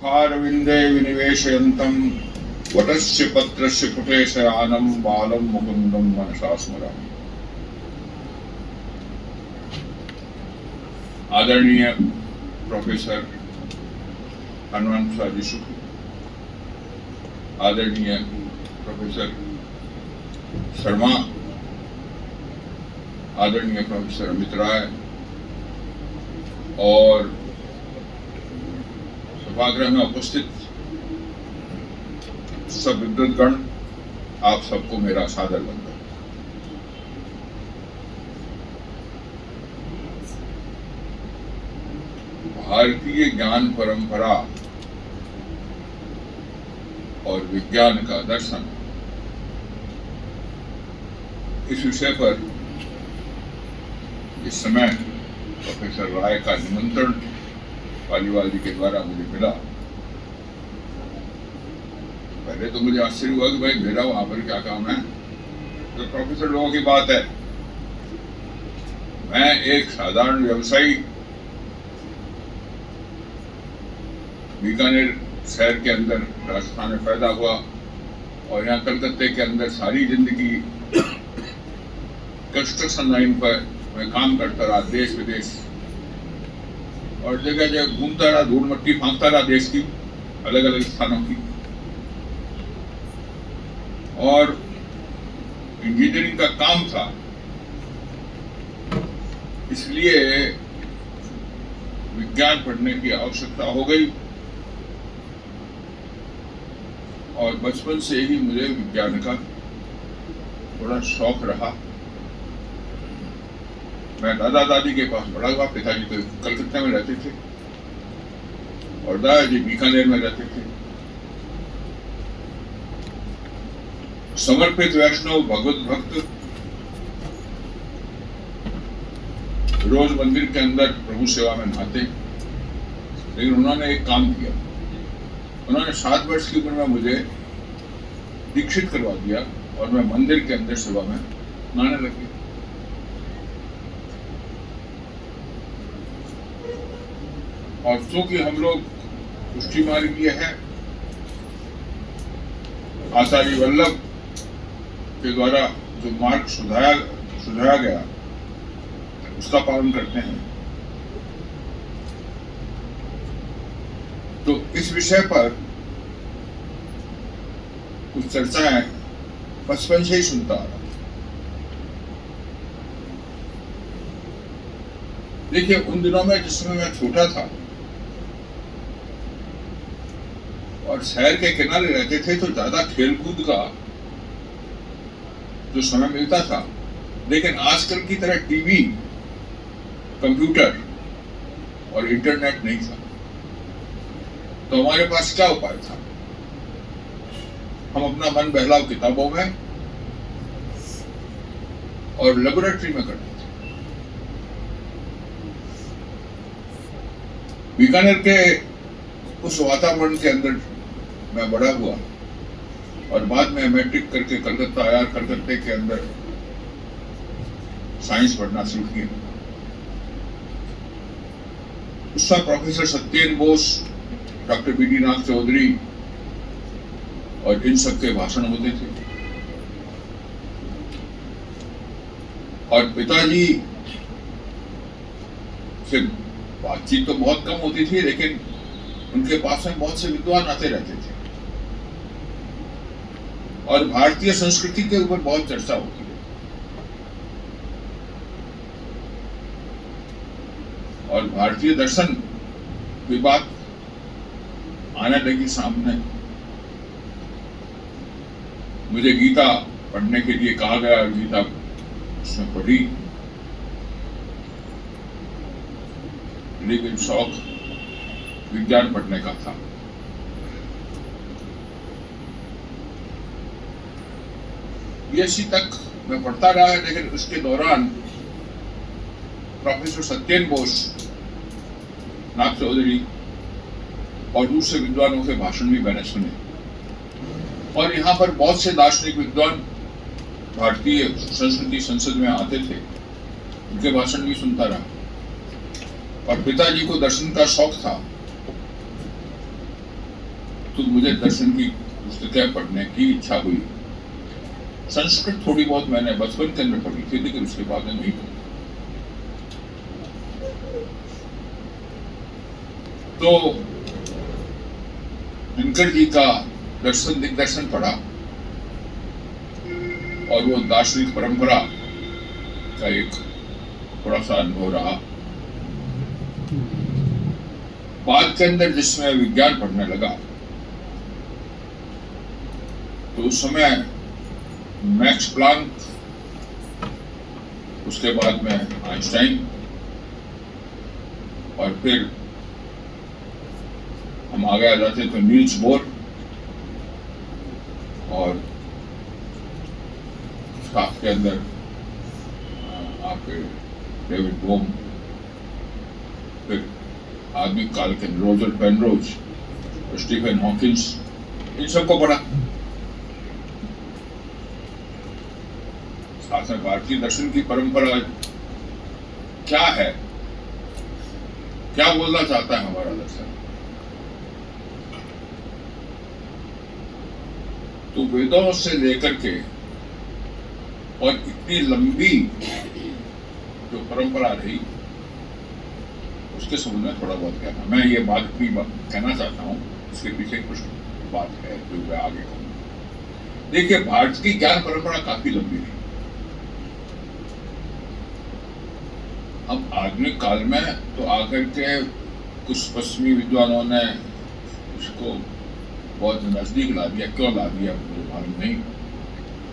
मुखारविन्दे विनिवेशयन्तं वटस्य पत्रस्य पुटे शयानं बालं मुकुन्दं मनसा स्मरामि। आदरणीय प्रोफेसर हनुमंत शाह जी शुक्ल, आदरणीय प्रोफेसर शर्मा, आदरणीय प्रोफेसर अमित राय और सभागृह में उपस्थित सब विद्वद्गण, आप सबको मेरा सादर वंदन। भारतीय ज्ञान परंपरा और विज्ञान का दर्शन, इस विषय पर इस समय प्रोफेसर राय का निमंत्रण पालीवाल जी के द्वारा मुझे मिला। पहले तो मुझे आश्चर्य हुआ कि भाई मेरा वहां पर क्या काम है, तो प्रोफेसर लोगों की बात है। मैं एक साधारण व्यवसायी बीकानेर शहर के अंदर राजस्थान में पैदा हुआ और यहाँ कलकत्ते के अंदर सारी जिंदगी कंस्ट्रक्शन लाइन पर मैं काम करता रहा, देश विदेश और जगह जगह घूमता रहा, धूल मट्टी फांकता रहा देश की अलग अलग स्थानों की। और इंजीनियरिंग का काम था, इसलिए विज्ञान पढ़ने की आवश्यकता हो गई और बचपन से ही मुझे विज्ञान का थोड़ा शौक रहा। मैं दादा दादी के पास बड़ा हुआ, पिताजी तो कलकत्ता में रहते थे और दादाजी बीकानेर में रहते थे। समर्पित वैष्णव भगवत भक्त रोज मंदिर के अंदर प्रभु सेवा में नहाते, लेकिन उन्होंने एक काम किया। उन्होंने 7 वर्ष की उम्र में मुझे दीक्षित करवा दिया और मैं मंदिर के अंदर सेवा में नहाने लग गया। और चूंकि हम लोग पुष्टि मार्गीय है, आचार्य वल्लभ के द्वारा जो मार्ग सुझाया गया उसका पालन करते हैं, तो इस विषय पर कुछ चर्चाएं बचपन से ही सुनता आ रहा। देखिए, उन दिनों में जिस समय मैं छोटा था और शहर के किनारे रहते थे तो ज्यादा खेलकूद का जो समय मिलता था, लेकिन आजकल की तरह टीवी, कंप्यूटर और इंटरनेट नहीं था। तो हमारे पास क्या उपाय था? हम अपना मन बहलाव किताबों में और लेबोरेटरी में करते थे। बीकानेर के उस वातावरण के अंदर मैं बड़ा हुआ और बाद में मैट्रिक करके कलकत्ता आया। कलकत्ते के अंदर साइंस पढ़ना शुरू किया। उस समय professor Satyendra Bose, doctor B D. Nath Chaudhary और इन सबके भाषण होते थे। और पिताजी से बातचीत तो बहुत कम होती थी, लेकिन उनके पास में बहुत से विद्वान आते रहते थे और भारतीय संस्कृति के ऊपर बहुत चर्चा होती है। और भारतीय दर्शन की बात आने लगी सामने। मुझे गीता पढ़ने के लिए कहा गया और गीता उसमें पढ़ी, लेकिन शौक विज्ञान पढ़ने का था। बीएससी तक मैं पढ़ता रहा, लेकिन उसके दौरान प्रोफेसर सत्येंद्र बोस, नाथ चौधरी और दूसरे विद्वानों के भाषण भी मैंने सुने। और यहाँ पर बहुत से दार्शनिक विद्वान भारतीय संस्कृति संसद में आते थे, उनके भाषण भी सुनता रहा। और पिताजी को दर्शन का शौक था, तो मुझे दर्शन की पुस्तकें पढ़ने की इच्छा हुई। संस्कृत थोड़ी बहुत मैंने बचपन के अंदर पढ़ी थी, लेकिन उसके बाद में नहीं पढ़ी। तो दिनकर जी का दर्शन दिग्दर्शन पढ़ा और वो दार्शनिक परंपरा का एक थोड़ा सा अनुभव रहा। बाद के अंदर जिसमें विज्ञान पढ़ने लगा तो उस समय मैक्स प्लांक, उसके बाद में आइंस्टाइन, और फिर हम आगे आ जाते तो नील्स बोर और स्टाफ के अंदर आपके डेविड बोम, फिर आधुनिक काल के रोजर पेनरोज, स्टीफन हॉकिंस, इन सबको पढ़ा। साथ में भारतीय दर्शन की परंपरा क्या है, क्या बोलना चाहता है हमारा दर्शन। तो वेदों से लेकर के और इतनी लंबी जो परंपरा रही उसके संबंध में थोड़ा बहुत कहना, मैं ये बात भी कहना चाहता हूँ, इसके पीछे कुछ बात है जो मैं आगे कहूँगा। देखिए, भारत की ज्ञान परंपरा काफी लंबी है। अब आधुनिक काल में तो आकर के कुछ पश्चिमी विद्वानों ने उसको बहुत नजदीक ला दिया। क्यों ला दिया मुझे मालूम नहीं,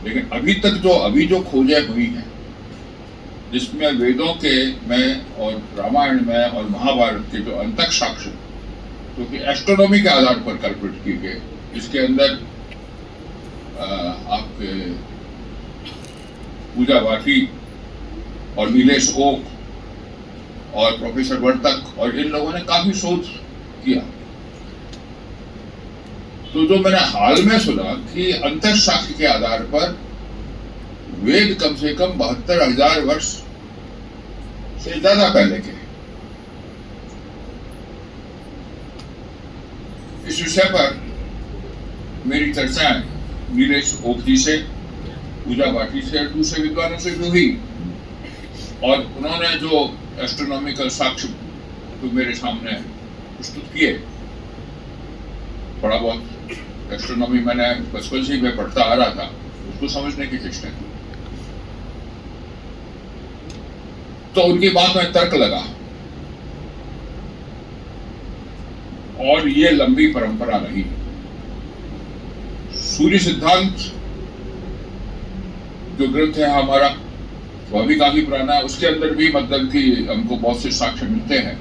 लेकिन अभी जो खोजें हुई हैं जिसमें वेदों के में और रामायण में और महाभारत के जो अंतक साक्ष्य जो कि एस्ट्रोनॉमी के आधार पर कैलकुलेट किए गए, इसके अंदर आपके पूजा वाटी और नीलेश ओक और प्रोफेसर वर्तक और इन लोगों ने काफी शोध किया। तो जो मैंने हाल में सुना कि अंतर साक्ष्य के आधार पर वेद कम से कम 72,000 वर्ष से ज्यादा पहले के। इस विषय पर मेरी चर्चाएं नीलेश ओक जी से, पूजा भाटी से और दूसरे विद्वानों से भी हुई, और उन्होंने जो एस्ट्रोनॉमिकल साक्ष्य तो मेरे सामने प्रस्तुत किए, थोड़ा बहुत एस्ट्रोनॉमी मैंने बचपन से ही मैं पढ़ता आ रहा था, उसको समझने की चेष्टा की। तो उनकी बात में तर्क लगा और ये लंबी परंपरा रही। सूर्य सिद्धांत जो ग्रंथ है हमारा, वह भी काफी पुराना है। उसके अंदर भी मतलब कि हमको बहुत से साक्ष्य मिलते हैं।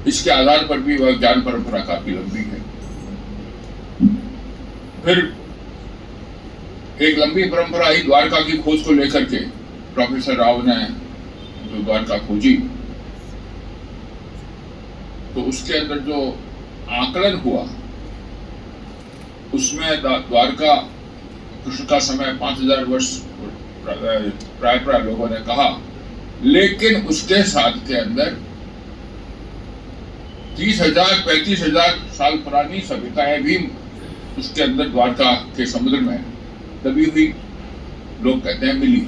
इसके आधार पर भी वह ज्ञान परंपरा काफी लंबी है। फिर एक लंबी परंपरा आई द्वारका की खोज को लेकर के। प्रोफेसर राव ने जो द्वारका खोजी, तो उसके अंदर जो आकलन हुआ उसमें द्वारका कृष्ण का समय 5,000 वर्ष प्राय लोगों ने कहा, लेकिन उसके साथ के अंदर 30,000 35,000 साल पुरानी सभ्यताएं भी उसके अंदर द्वारका के समुद्र में दबी हुई, लोग कहते हैं, मिली।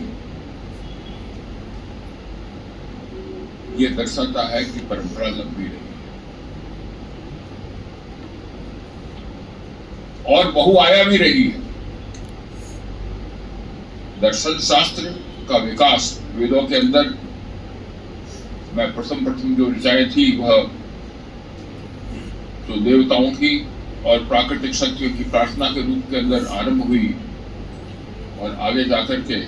ये दर्शाता है कि परंपरा लंबी रही और बहुआयामी रही है। दर्शन शास्त्र का विकास वेदों के अंदर में प्रथम जो ऋचाएं थी वह तो देवताओं की और प्राकृतिक शक्तियों की प्रार्थना के रूप के अंदर आरंभ हुई, और आगे जाकर के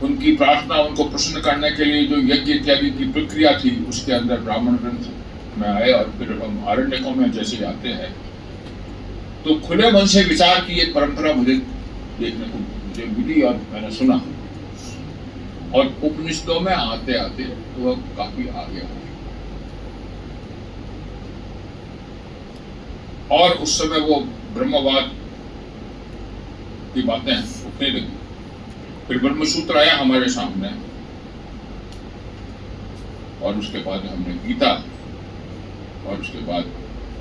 उनकी प्रार्थना, उनको प्रसन्न करने के लिए जो यज्ञ इत्यादि की प्रक्रिया थी उसके अंदर ब्राह्मण ग्रंथ में आए, और फिर हम आरण्यकों में जैसे आते हैं तो खुले मन से विचार की एक परंपरा मुझे देखने को मुझे मिली और मैंने सुना, और उपनिषदों में आते आते तो वह काफी आगे हो गई। और उस समय वो ब्रह्मवाद की बातें उठने लगी। फिर ब्रह्मसूत्र आया हमारे सामने, और उसके बाद हमने गीता और उसके बाद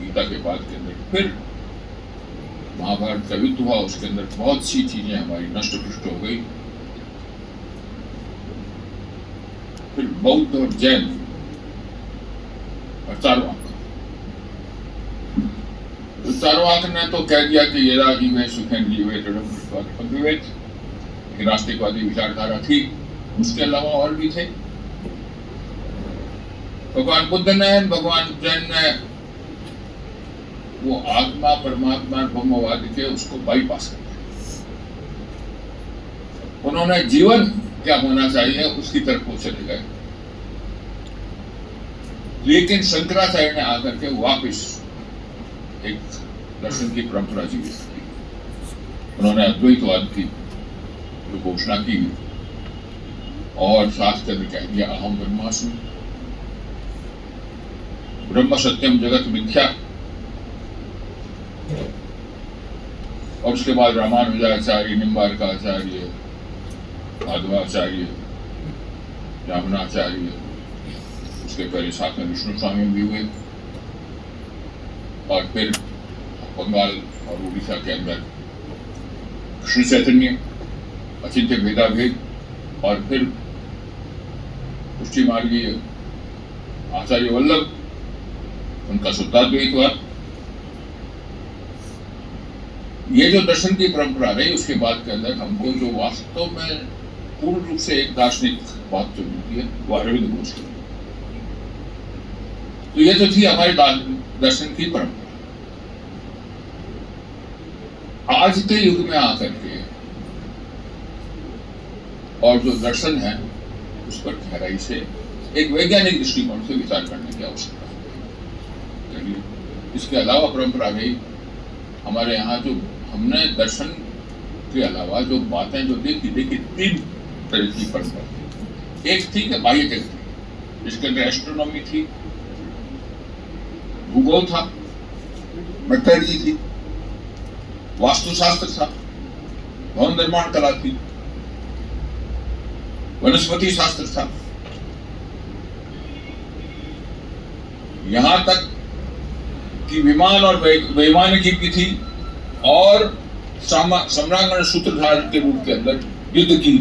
गीता के बाद के अंदर फिर महाभारत का युद्ध हुआ, उसके अंदर बहुत सी चीजें हमारी नष्ट पुष्ट हो गई। फिर बौद्ध और जैन और चारवाक, तो चारवाक ने तो कह दिया कि यदा जीवे सुखेन जीवे तद्विवेक, नास्तिकवादी विचारधारा थी। उसके अलावा और भी थे। भगवान बुद्ध ने, भगवान जैन ने वो आत्मा परमात्मा ब्रह्मवाद के उसको बाईपास कर दिया। उन्होंने जीवन क्या होना चाहिए उसकी तरफ वो चले गए। लेकिन शंकराचार्य ने आकर के वापस एक दर्शन की परंपरा जीवित की। उन्होंने अद्वैतवाद की जो घोषणा की और शास्त्र में कह दिया अहम ब्रह्मास्मि, ब्रह्म सत्यम जगत मिथ्या। और उसके बाद रामानुजाचार्य, निम्बार्काचार्य, माधवाचार्य, रामनाचार्य, उसके पहले साथ में विष्णु स्वामी भी हुए। और फिर बंगाल और उड़ीसा के अंदर कृष्ण चैतन्य, अचिंत्य भेदाभेद, और फिर पुष्टि मार्गीय आचार्य वल्लभ, उनका शुद्धाद्वैतवाद। ये जो दर्शन की परंपरा रही, उसके बाद के अंदर हमको जो वास्तव में पूर्ण रूप से एक दार्शनिक बात जो मिलती है वो अरविंद घोष की। तो ये तो थी हमारे दर्शन की परंपरा। आज के युग में आकर के और जो दर्शन है उस पर गहराई से एक वैज्ञानिक दृष्टिकोण से विचार करने की आवश्यकता है। चलिए, इसके अलावा परंपरा गई हमारे यहाँ जो हमने दर्शन के अलावा जो बातें जो देखी 3 तरह की परंपरा थी। एक थी कि बाह्य जगत थी, जिसके अंदर एस्ट्रोनॉमी थी, भूगोल था, मेटलर्जी थी, वास्तुशास्त्र था, भवन निर्माण कला थी, वनस्पति शास्त्र था, यहां तक कि विमान और वैमानिकी की थी, और सम्रांगण सूत्रधार के रूप के अंदर युद्ध की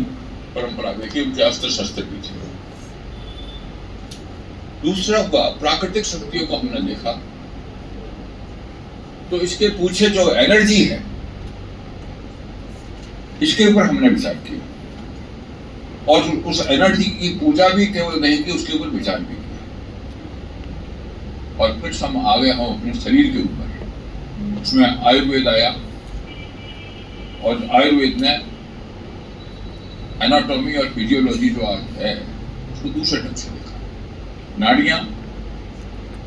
परंपरा देखी, उनके अस्त्र शस्त्र भी थे। दूसरा हुआ प्राकृतिक शक्तियों को हमने देखा, तो इसके पीछे जो एनर्जी है इसके ऊपर हमने विचार किया, और उस एनर्जी की पूजा भी केवल नहीं की, उसके ऊपर विचार भी किया। और फिर हम आ गए हम अपने शरीर के ऊपर, उसमें आयुर्वेद आया, और आयुर्वेद ने एनाटॉमी और फिजियोलॉजी जो आज है उसको दूसरे ढंग से देखा। नाड़ियां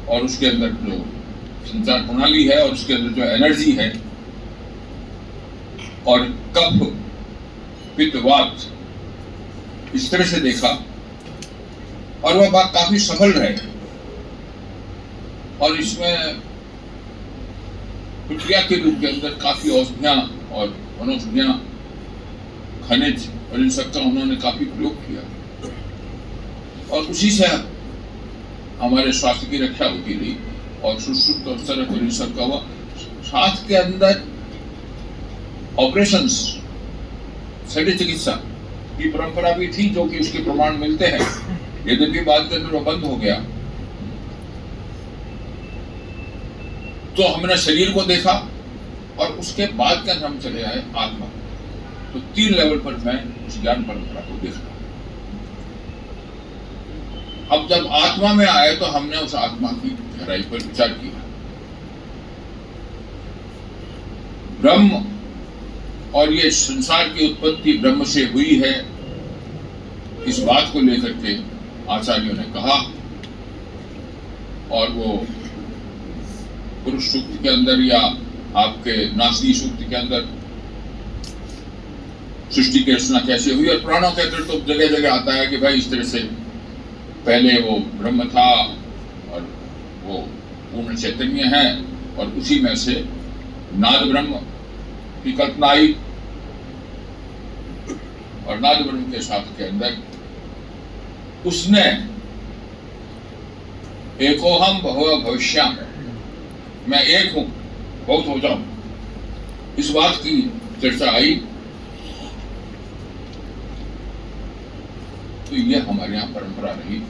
और उसके अंदर जो संचार प्रणाली है और उसके अंदर जो एनर्जी है, और कफ पित्त वात, इस तरह से देखा, और वह बात काफी सफल रहे। और इसमें प्रक्रिया के रूप के अंदर काफी औषधियां और वनौषधियां, खनिज और इन सबका उन्होंने काफी प्रयोग किया, और उसी से हमारे स्वास्थ्य की रक्षा होती रही। और सुश्रुत और सरक और इन सबका हुआ। साथ के अंदर ऑपरेशंस, शल्य चिकित्सा की परंपरा भी थी, जो कि उसके प्रमाण मिलते हैं, यद्यपि बाद के अंदर वो बंद हो गया। तो हमने शरीर को देखा, और उसके बाद के अंदर हम चले आए आत्मा। तो 3 लेवल पर मैं उस ज्ञान परंपरा को देखा। अब जब आत्मा में आए तो हमने उस आत्मा की गहराई पर विचार किया। ब्रह्म और ये संसार की उत्पत्ति ब्रह्म से हुई है, इस बात को लेकर के आचार्यों ने कहा, और वो पुरुष सूक्त के अंदर या आपके नासदी सूक्त के अंदर सृष्टि की रचना कैसे हुई, और पुराणों के अंदर तो जगह जगह आता है कि भाई इस तरह से पहले वो ब्रह्म था और वो पूर्ण चैतन्य है, और उसी में से नाद ब्रह्म की कल्पना आई, और नाद ब्रह्म के साथ के अंदर उसने एकोहम बहु भविष्याम, मैं एक हूं, बहुत हो जाऊं, इस बात की चर्चा आई। तो ये हमारे यहां परंपरा रही।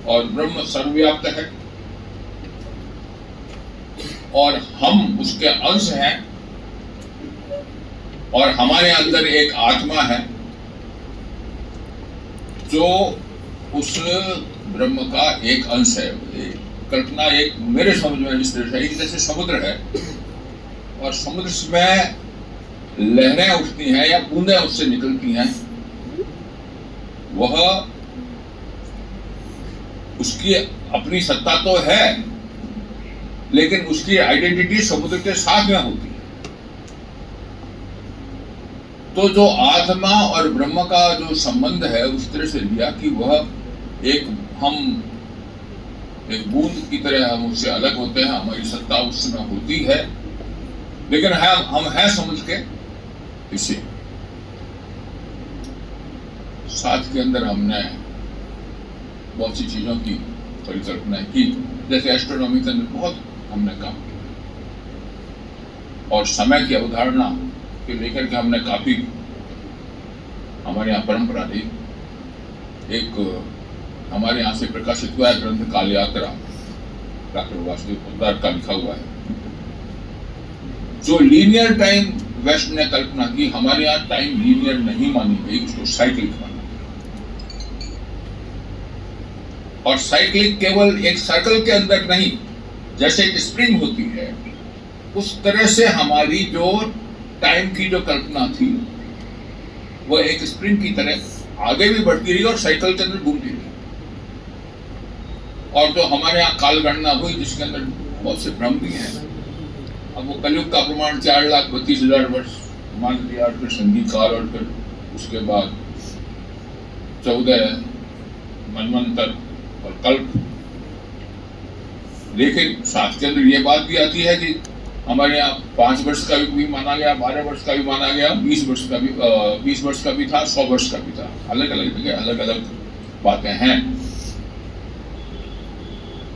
और ब्रह्म सर्वव्याप्त है और हम उसके अंश हैं, और हमारे अंदर एक आत्मा है जो उस ब्रह्म का एक अंश है। कल्पना एक मेरे समझ में इस तरह से, जैसे समुद्र है और समुद्र में लहरें उठती हैं या बूंदें उससे निकलती हैं, वह उसकी अपनी सत्ता तो है, लेकिन उसकी आइडेंटिटी समुद्र के साथ में होती है। तो जो आत्मा और ब्रह्म का जो संबंध है उस तरह से लिया कि वह हम एक बूंद की तरह हम उससे अलग होते हैं, हमारी सत्ता उसमें होती है, लेकिन हम हैं समुद्र के हिस्से। साथ के अंदर हमने बहुत सी चीजों की परिकल्पना की, जैसे एस्ट्रोनॉमी के अंदर बहुत हमने काम किया, और समय की अवधारणा के लेकर के हमने काफी, हमारे यहाँ परंपरा रही। एक हमारे यहाँ से प्रकाशित हुआ है ग्रंथ काल यात्रा, डॉक्टर वासुदेव पोद्दार का लिखा हुआ है। जो लीनियर टाइम वेस्ट ने कल्पना की, हमारे यहाँ टाइम लीनियर नहीं मानी गई, उसको साइक्लिक माना। और साइक्लिक केवल एक सर्कल के अंदर नहीं, जैसे एक स्प्रिंग होती है उस तरह से हमारी जो टाइम की जो कल्पना थी वह एक स्प्रिंग की तरह आगे भी बढ़ती रही और साइकिल के अंदर घूमती रही। और जो हमारे यहाँ काल गणना हुई जिसके अंदर बहुत से भ्रम भी हैं, अब वो कलयुग का प्रमाण 4,32,000 वर्ष मान लिया, फिर संधि काल, और फिर उसके बाद 14 मनवंतर और कल्प। लेकिन साथ के अंदर ये बात भी आती है कि हमारे यहाँ 5 वर्ष का भी माना गया, 12 वर्ष का भी माना गया, 20 वर्ष का भी 20 वर्ष का भी था, 100 वर्ष का भी था। अलग अलग जगह अलग अलग बातें हैं।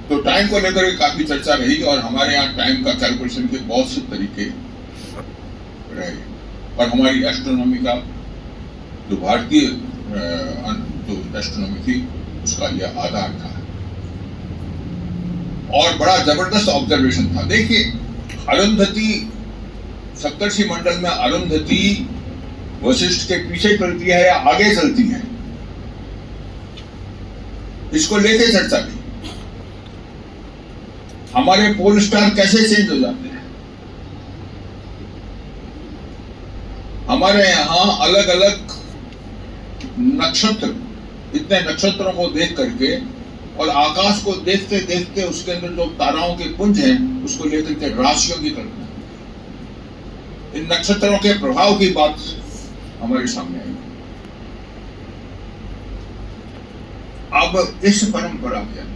तो टाइम को लेकर काफी चर्चा रही और हमारे यहाँ टाइम का कैलकुलेशन के बहुत से तरीके रहे। और हमारी एस्ट्रोनॉमी का जो भारतीय जो एस्ट्रोनॉमी थी उसका यह आधार था और बड़ा जबरदस्त ऑब्जर्वेशन था। देखिए, अरुंधति सप्तर्षि मंडल में अरुंधति वशिष्ठ के पीछे चलती है या आगे चलती है, इसको लेके चर्चा की। हमारे पोल स्टार कैसे चेंज हो जाते हैं, हमारे यहां अलग अलग नक्षत्र, इतने नक्षत्रों को देख करके और आकाश को देखते देखते उसके अंदर जो ताराओं के पुंज हैं उसको लेकर के राशियों की कल्पना, इन नक्षत्रों के प्रभाव की बात हमारे सामने आई। अब इस परंपरा के अंदर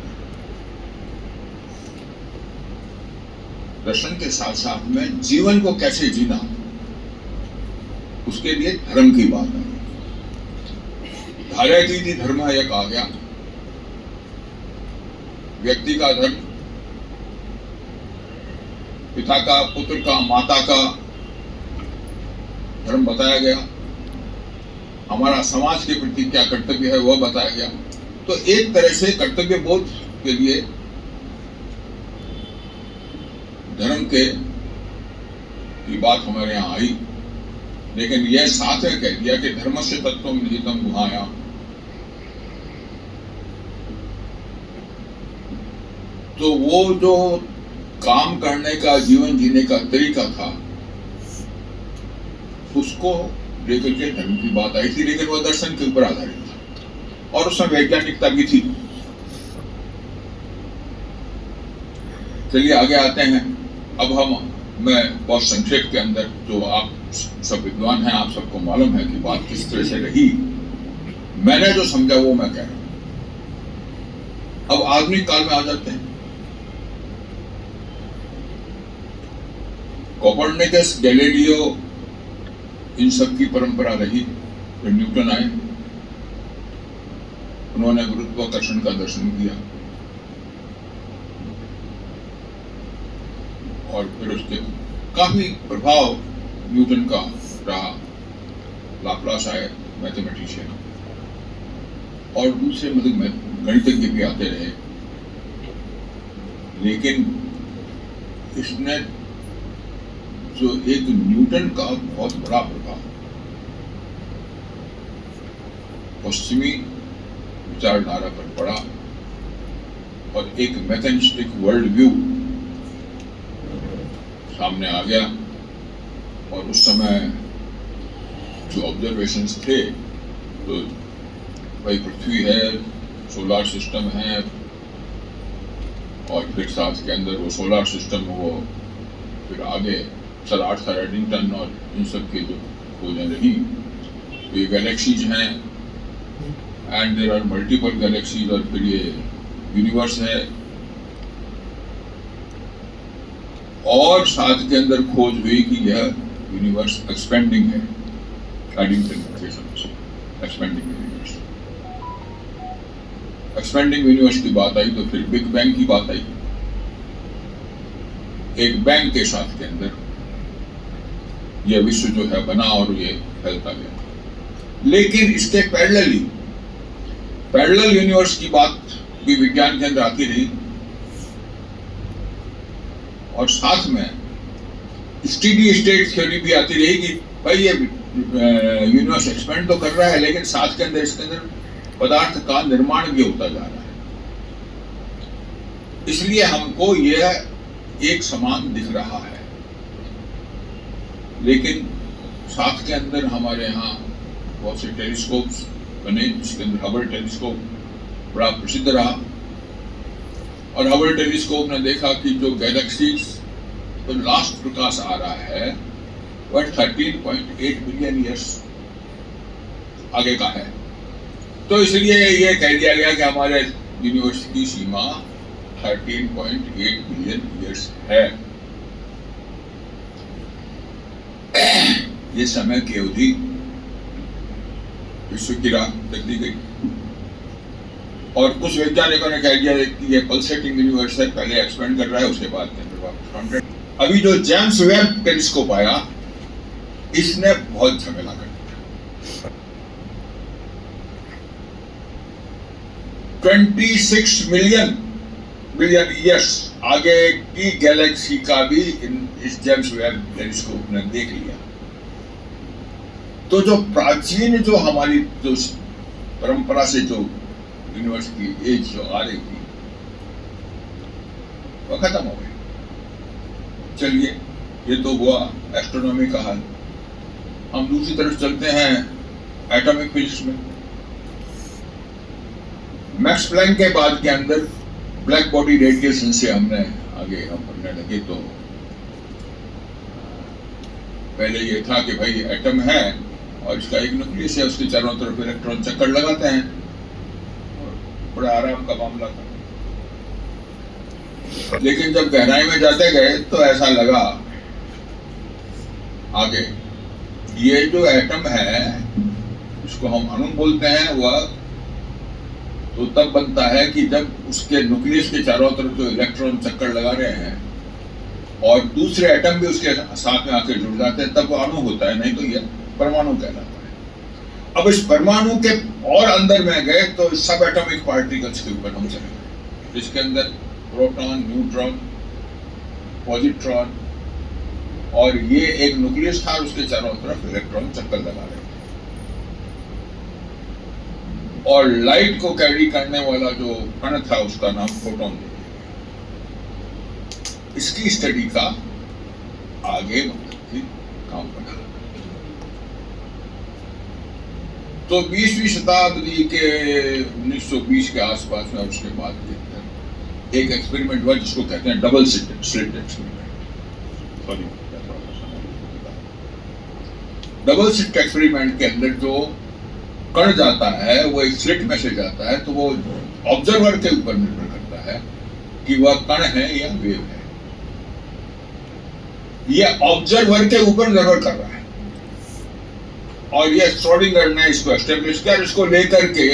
दर्शन के साथ साथ में जीवन को कैसे जीना, उसके लिए धर्म की बात आई। धारयति धर्म एक आ गया, व्यक्ति का धर्म, पिता का, पुत्र का, माता का धर्म बताया गया, हमारा समाज के प्रति क्या कर्तव्य है वह बताया गया। तो एक तरह से कर्तव्य बोध के लिए धर्म के की बात हमारे यहाँ आई, लेकिन यह साथ में कह दिया कि धर्म से तत्व निहितम गुहाया। तो वो जो काम करने का, जीवन जीने का तरीका था उसको लेकर के धर्म की बात आई थी, लेकिन वो दर्शन के ऊपर आधारित था और उसमें वैज्ञानिकता भी थी। चलिए आगे आते हैं। अब मैं बहुत संक्षेप के अंदर, जो आप सब विद्वान हैं, आप सबको मालूम है कि बात किस तरह से रही, मैंने जो समझा वो मैं कह रहा हूं। अब आधुनिक काल में आ जाते हैं। कोपर्निकस, गैलीलियो, इन सब की परंपरा रही। फिर न्यूटन आए, उन्होंने गुरुत्वाकर्षण का दर्शन किया। और फिर उसके काफी प्रभाव न्यूटन का रहा, लाप्लास आए मैथमेटिशियन, और दूसरे मतलब गणितज्ञ भी आते रहे, लेकिन इसने जो एक न्यूटन का बहुत बड़ा प्रभाव पश्चिमी विचारधारा पर पड़ा और एक मैथमेटिक वर्ल्ड व्यू सामने आ गया। और उस समय जो ऑब्जर्वेशंस थे, तो भाई पृथ्वी है, सोलर सिस्टम है, और फिर साथ के अंदर वो सोलर सिस्टम, वो फिर आगे सर आर्थर एडिंगटन और इन सब के जो खोजें रही, तो ये गैलेक्सीज हैं and there are multiple galaxies, और फिर ये यूनिवर्स है, और साथ के अंदर खोज हुई कि यह यूनिवर्स एक्सपेंडिंग है, एडिंगटन के समझ एक्सपेंडिंग यूनिवर्स। एक्सपेंडिंग यूनिवर्स की बात आई तो फिर बिग बैंग की बात आई। एक बैंग के साथ के अंदर यह विश्व जो है बना और ये फैलता गया। लेकिन इसके पैरेलल यूनिवर्स की बात भी विज्ञान के अंदर आती रही, और साथ में स्टेडी स्टेट थ्योरी भी आती रही कि भाई ये यूनिवर्स एक्सपेंड तो कर रहा है, लेकिन साथ के अंदर इसके अंदर पदार्थ का निर्माण भी होता जा रहा है, इसलिए हमको यह एक समान दिख रहा है। लेकिन साथ के अंदर हमारे यहाँ बहुत से टेलीस्कोप्स बने, जिसके अंदर हबल टेलीस्कोप बड़ा प्रसिद्ध रहा, और हबल टेलीस्कोप ने देखा कि जो गैलेक्सीज तो लास्ट प्रकाश आ रहा है वह 13.8 बिलियन ईयर्स आगे का है। तो इसलिए ये कह दिया गया कि हमारे यूनिवर्स की सीमा 13.8 बिलियन ईयर्स है। ये समय की अवधि विश्व की राह तक दी गई, और कुछ वैज्ञानिकों ने कह दिया कि ये पल्सेटिंग यूनिवर्स है, पहले एक्सपेंड कर रहा है, उसके बाद अभी जो जेम्स वेब टेलीस्कोप आया, इसने बहुत झमेला कर दिया। 26 बिलियन ईयर्स आगे की गैलेक्सी का भी इस जेम्स वेब टेलीस्कोप ने देख लिया। तो जो प्राचीन जो हमारी जो परंपरा से जो यूनिवर्स की एज जो आ रही थी वो खत्म हो गई। चलिए, ये तो हुआ एस्ट्रोनॉमी का हाल। हम दूसरी तरफ चलते हैं एटॉमिक फिजिक्स में। मैक्स प्लैंक के बाद के अंदर ब्लैक बॉडी रेडिएशन से हमने आगे हम पढ़ने लगे, तो पहले ये था कि भाई एटम है और इसका एक न्यूक्लियस है, उसके चारों तरफ इलेक्ट्रॉन चक्कर लगाते हैं, और बड़ा आराम का मामला था। लेकिन जब गहराई में जाते गए तो ऐसा लगा आगे ये जो एटम है, इसको हम अणु बोलते हैं, वह तो तब बनता है कि जब उसके न्यूक्लियस के चारों तरफ जो इलेक्ट्रॉन चक्कर लगा रहे हैं और दूसरे एटम भी उसके साथ में आकर जुड़ जाते हैं, तब वो अणु होता है, नहीं तो यह परमाणु कहलाता है। अब इस परमाणु के और अंदर में गए तो सब एटॉमिक पार्टिकल्स के ऊपर हम चले गए, जिसके अंदर प्रोटॉन, न्यूट्रॉन, पॉजिट्रॉन, और ये एक न्यूक्लियस था, उसके चारों तरफ इलेक्ट्रॉन चक्कर लगा रहे थे। और लाइट को कैरी करने वाला जो कण था उसका नाम फोटोन था। इसकी स्टडी का आगे काम बढ़ा। तो 20वीं शताब्दी के 1920 के आसपास में, उसके बाद एक एक्सपेरिमेंट हुआ जिसको कहते हैं double slit experiment. Sorry, double slit experiment के अंदर जो कण जाता है वो एक स्लिट में से जाता है, तो वो ऑब्जर्वर के ऊपर निर्भर करता है कि वह कण है या वेव है। यह ऑब्जर्वर के ऊपर निर्भर कर रहा है, और यह श्रोडिंगर ने इसको एस्टेब्लिश किया। इसको लेकर के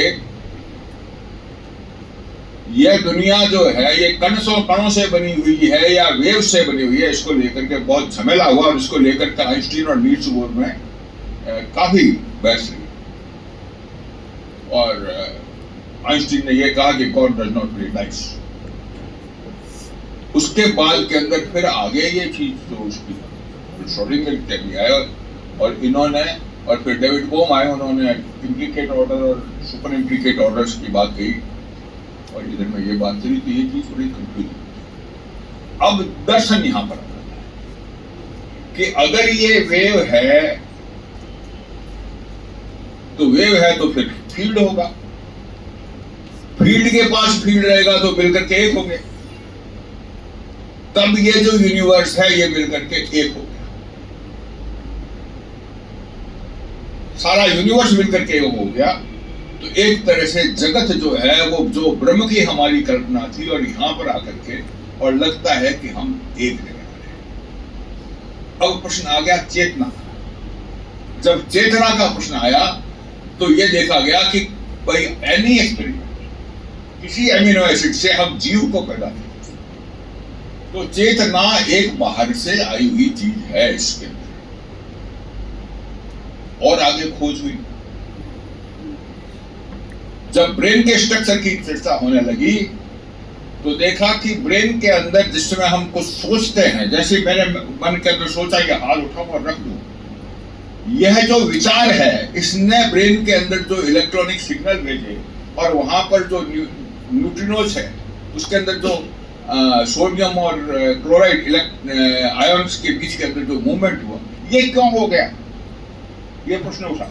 यह दुनिया जो है ये कणों कणों से बनी हुई है या वेव से बनी हुई है, इसको लेकर के बहुत झमेला हुआ और इसको लेकर के आइंस्टीन और नील्स बोर में काफी बहस रही। और आइंस्टीन ने यह कहा कि God does not play dice. उसके बाद के अंदर फिर आगे ये चीज तो उसकी श्रोडिंगर भी आया और इन्होंने, और फिर डेविड बोम आए, उन्होंने इम्प्लीकेट ऑर्डर और सुपर इम्प्लीकेट ऑर्डर्स की बात कही और इधर में ये बात करी, तो ये चीज थोड़ी कंफ्यूज। अब दर्शन यहां पर आता है कि अगर ये वेव है तो वेव है तो फिर फील्ड होगा, फील्ड के पास फील्ड रहेगा तो मिलकर के एक हो गए, तब ये जो यूनिवर्स है ये मिलकर के एक हो गया, सारा यूनिवर्स मिलकर के एक हो गया। तो एक तरह से जगत जो है वो जो ब्रह्म की हमारी कल्पना थी और यहां पर आकर के और लगता है कि हम एक जगह हैं। अब प्रश्न आ गया चेतना। जब चेतना का प्रश्न आया तो यह देखा गया कि भाई एनी एक्सपेरिमेंट, किसी एमिनो एसिड से हम जीव को पैदा करते, तो चेतना एक बाहर से आई हुई चीज है इसके अंदर। और आगे खोज हुई, जब ब्रेन के स्ट्रक्चर की चर्चा होने लगी तो देखा कि ब्रेन के अंदर जिस समय हम कुछ सोचते हैं, जैसे मैंने मन के अंदर सोचा कि हाथ उठाऊं और रख दूं, यह जो विचार है इसने ब्रेन के अंदर जो इलेक्ट्रॉनिक सिग्नल भेजे और वहां पर जो न्यूट्रिनोज है उसके अंदर जो सोडियम और क्लोराइड आयंस के बीच के अंदर जो मूवमेंट हुआ, ये क्यों हो गया, ये प्रश्न उठा।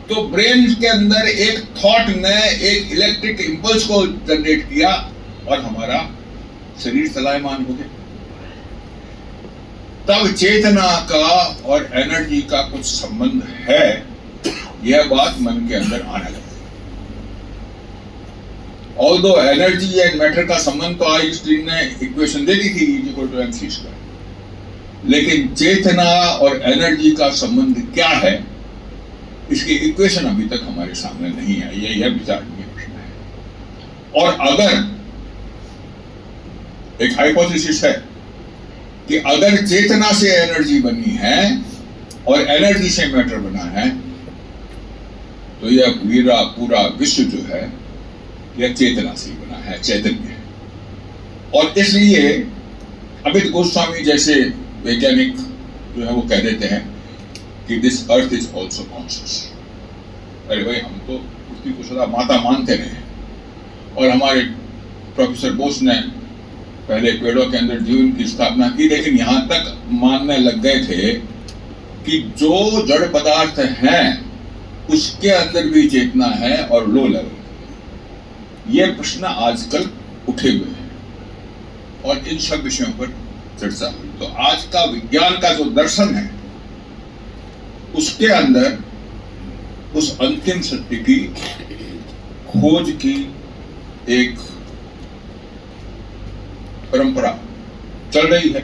तो ब्रेन के अंदर एक थॉट ने एक इलेक्ट्रिक इंपल्स को जनरेट किया और हमारा शरीर चलायमान हो गया। तब चेतना का और एनर्जी का कुछ संबंध है, यह बात मन के अंदर आने लगी। ऑल्दो एनर्जी एंड मैटर का संबंध तो आइंस्टीन ने इक्वेशन दे दी थी E=mc², लेकिन चेतना और एनर्जी का संबंध क्या है इसकी इक्वेशन अभी तक हमारे सामने नहीं आई है। यह विचारणीय प्रश्न है। और अगर एक हाइपोथेसिस है कि अगर चेतना से एनर्जी बनी है और एनर्जी से मैटर बना है तो यह पूरा विश्व जो है यह चेतना से बना है, चैतन्य है। और इसलिए अमित गोस्वामी जैसे वैज्ञानिक जो है वो कह देते हैं कि this earth is also conscious. अरे भाई, हम तो पृथ्वी को सदा माता मानते रहे और हमारे प्रोफेसर बोस ने पहले पेड़ों के अंदर जीवन की स्थापना की, लेकिन यहां तक मानने लग गए थे कि जो जड़ पदार्थ हैं उसके अंदर भी चेतना है और लो लेवल। ये प्रश्न आजकल उठे हुए हैं और इन सब विषयों पर चर्चा हुई। तो आज का विज्ञान का जो दर्शन है उसके अंदर उस अंतिम सत्य की खोज की एक परंपरा चल रही है।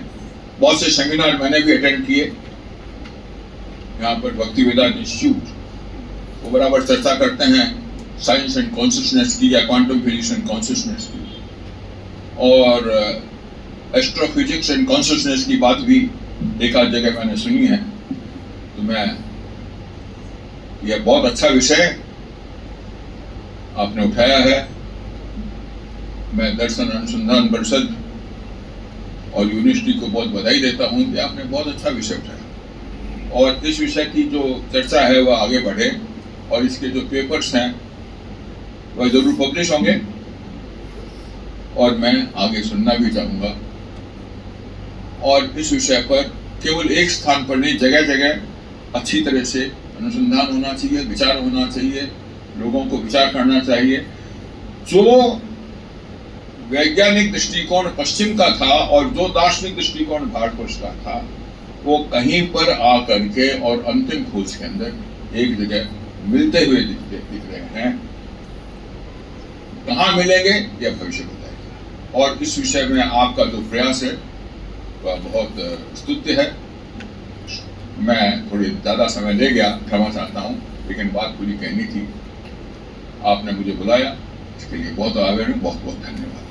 बहुत से सेमिनार मैंने भी अटेंड किए। यहाँ पर भक्ति वेदांत इंस्टीट्यूट वो बराबर चर्चा करते हैं साइंस एंड कॉन्शियसनेस की या क्वांटम फिजिक्स एंड कॉन्शियसनेस की, और एस्ट्रोफिजिक्स एंड कॉन्शियसनेस की बात भी एक आध जगह मैंने सुनी है। तो मैं, यह बहुत अच्छा विषय आपने उठाया है। मैं दर्शन अनुसंधान परिषद और यूनिवर्सिटी को बहुत बधाई देता हूं कि आपने बहुत अच्छा विषय उठाया और इस विषय की जो चर्चा है वह आगे बढ़े और इसके जो पेपर्स हैं वह जरूर पब्लिश होंगे और मैं आगे सुनना भी चाहूंगा। और इस विषय पर केवल एक स्थान पर नहीं, जगह जगह अच्छी तरह से अनुसंधान होना चाहिए, विचार होना चाहिए, लोगों को विचार करना चाहिए। जो वैज्ञानिक दृष्टिकोण पश्चिम का था और जो दार्शनिक दृष्टिकोण भारतवर्ष का था वो कहीं पर आकर के और अंतिम खोज के अंदर एक जगह मिलते हुए दिख रहे हैं। कहाँ मिलेंगे यह भविष्य बताएगा। और इस विषय में आपका जो प्रयास है वह बहुत स्तुत्य है। मैं थोड़ी ज़्यादा समय ले गया, क्षमा चाहता हूँ, लेकिन बात पूरी कहनी थी। आपने मुझे बुलाया इसके लिए बहुत आभार हूँ, बहुत बहुत धन्यवाद।